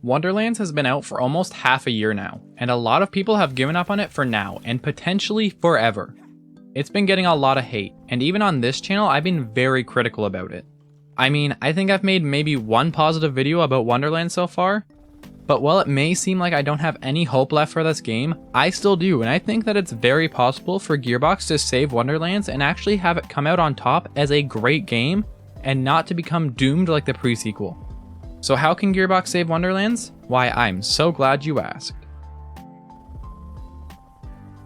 Wonderlands has been out for almost half a year now, and a lot of people have given up on it for now and potentially forever. It's been getting a lot of hate, and even on this channel I've been very critical about it. I mean, I think I've made maybe one positive video about Wonderlands so far, but while it may seem like I don't have any hope left for this game, I still do, and I think that it's very possible for Gearbox to save Wonderlands and actually have it come out on top as a great game and not to become doomed like the pre-sequel. So how can Gearbox save Wonderlands? Why, I'm so glad you asked.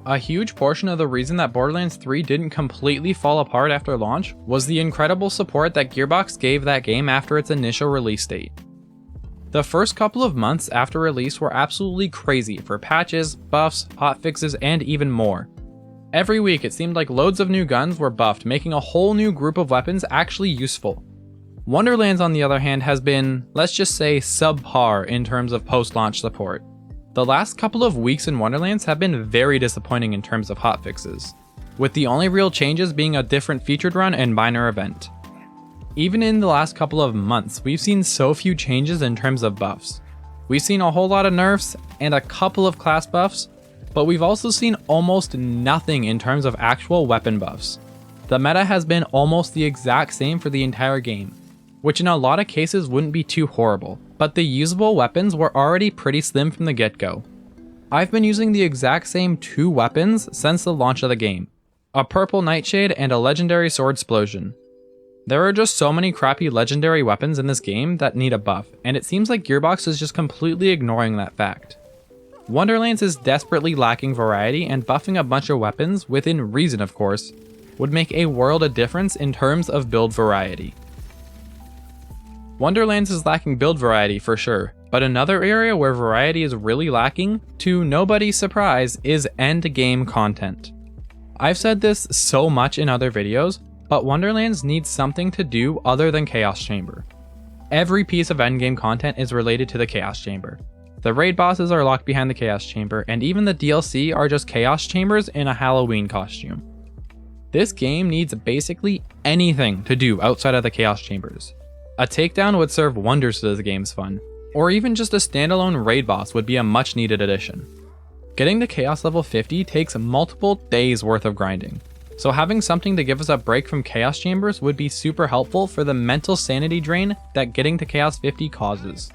A huge portion of the reason that Borderlands 3 didn't completely fall apart after launch was the incredible support that Gearbox gave that game after its initial release date. The first couple of months after release were absolutely crazy for patches, buffs, hotfixes, and even more. Every week it seemed like loads of new guns were buffed, making a whole new group of weapons actually useful. Wonderlands, on the other hand, has been, let's just say, subpar in terms of post-launch support. The last couple of weeks in Wonderlands have been very disappointing in terms of hotfixes, with the only real changes being a different featured run and minor event. Even in the last couple of months, we've seen so few changes in terms of buffs. We've seen a whole lot of nerfs and a couple of class buffs, but we've also seen almost nothing in terms of actual weapon buffs. The meta has been almost the exact same for the entire game, which in a lot of cases wouldn't be too horrible, but the usable weapons were already pretty slim from the get-go. I've been using the exact same two weapons since the launch of the game, a purple nightshade and a legendary sword explosion. There are just so many crappy legendary weapons in this game that need a buff, and it seems like Gearbox is just completely ignoring that fact. Wonderlands is desperately lacking variety, and buffing a bunch of weapons, within reason of course, would make a world of difference in terms of build variety. Wonderlands is lacking build variety for sure, but another area where variety is really lacking, to nobody's surprise, is endgame content. I've said this so much in other videos, but Wonderlands needs something to do other than Chaos Chamber. Every piece of endgame content is related to the Chaos Chamber. The raid bosses are locked behind the Chaos Chamber, and even the DLC are just Chaos Chambers in a Halloween costume. This game needs basically anything to do outside of the Chaos Chambers. A takedown would serve wonders to the game's fun, or even just a standalone raid boss would be a much needed addition. Getting to Chaos level 50 takes multiple days worth of grinding, so having something to give us a break from Chaos Chambers would be super helpful for the mental sanity drain that getting to Chaos 50 causes.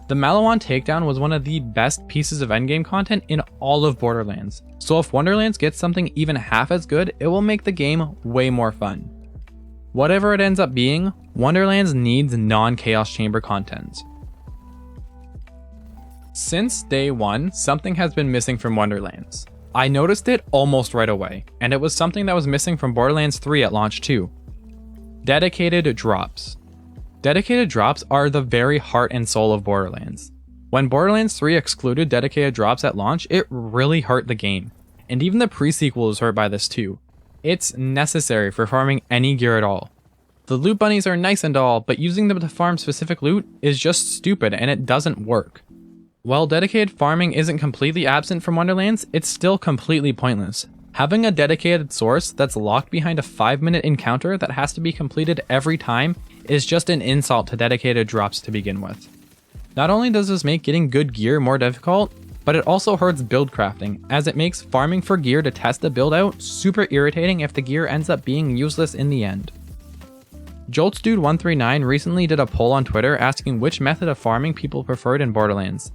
The Malawan takedown was one of the best pieces of endgame content in all of Borderlands, so if Wonderlands gets something even half as good, it will make the game way more fun. Whatever it ends up being, Wonderlands needs non-Chaos Chamber content. Since day one, something has been missing from Wonderlands. I noticed it almost right away, and it was something that was missing from Borderlands 3 at launch too. Dedicated drops. Dedicated drops are the very heart and soul of Borderlands. When Borderlands 3 excluded dedicated drops at launch, it really hurt the game, and even the pre-sequel is hurt by this too. It's necessary for farming any gear at all. The loot bunnies are nice and all, but using them to farm specific loot is just stupid and it doesn't work. While dedicated farming isn't completely absent from Wonderlands, it's still completely pointless. Having a dedicated source that's locked behind a 5-minute encounter that has to be completed every time is just an insult to dedicated drops to begin with. Not only does this make getting good gear more difficult, but it also hurts build crafting, as it makes farming for gear to test the build out super irritating if the gear ends up being useless in the end. JoltsDude139 recently did a poll on Twitter asking which method of farming people preferred in Borderlands.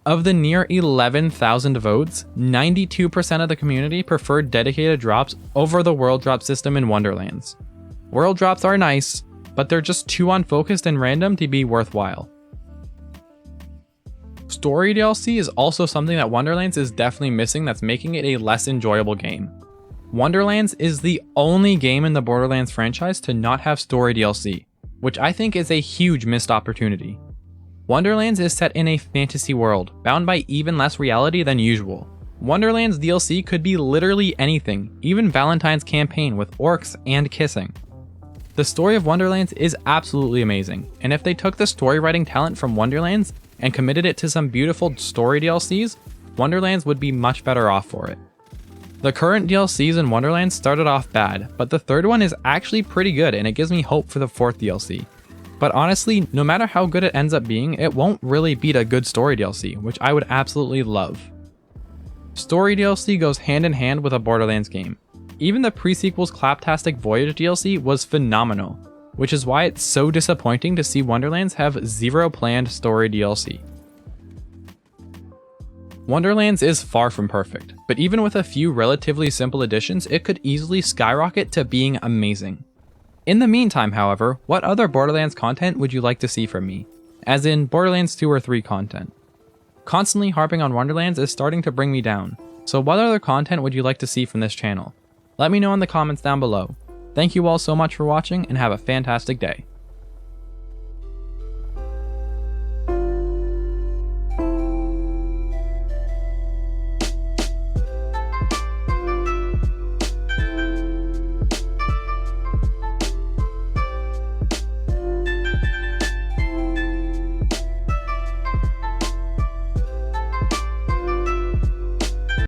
Of the near 11,000 votes, 92% of the community preferred dedicated drops over the world drop system in Wonderlands. World drops are nice, but they're just too unfocused and random to be worthwhile. Story DLC is also something that Wonderlands is definitely missing that's making it a less enjoyable game. Wonderlands is the only game in the Borderlands franchise to not have story DLC, which I think is a huge missed opportunity. Wonderlands is set in a fantasy world, bound by even less reality than usual. Wonderlands DLC could be literally anything, even Valentine's campaign with orcs and kissing. The story of Wonderlands is absolutely amazing, and if they took the story writing talent from Wonderlands and committed it to some beautiful story DLCs, Wonderlands would be much better off for it. The current DLCs in Wonderlands started off bad, but the third one is actually pretty good and it gives me hope for the fourth DLC. But honestly, no matter how good it ends up being, it won't really beat a good story DLC, which I would absolutely love. Story DLC goes hand in hand with a Borderlands game. Even the pre-sequel's Claptastic Voyage DLC was phenomenal, which is why it's so disappointing to see Wonderlands have zero planned story DLC. Wonderlands is far from perfect, but even with a few relatively simple additions, it could easily skyrocket to being amazing. In the meantime, however, what other Borderlands content would you like to see from me? As in Borderlands 2 or 3 content. Constantly harping on Wonderlands is starting to bring me down, so what other content would you like to see from this channel? Let me know in the comments down below. Thank you all so much for watching and have a fantastic day.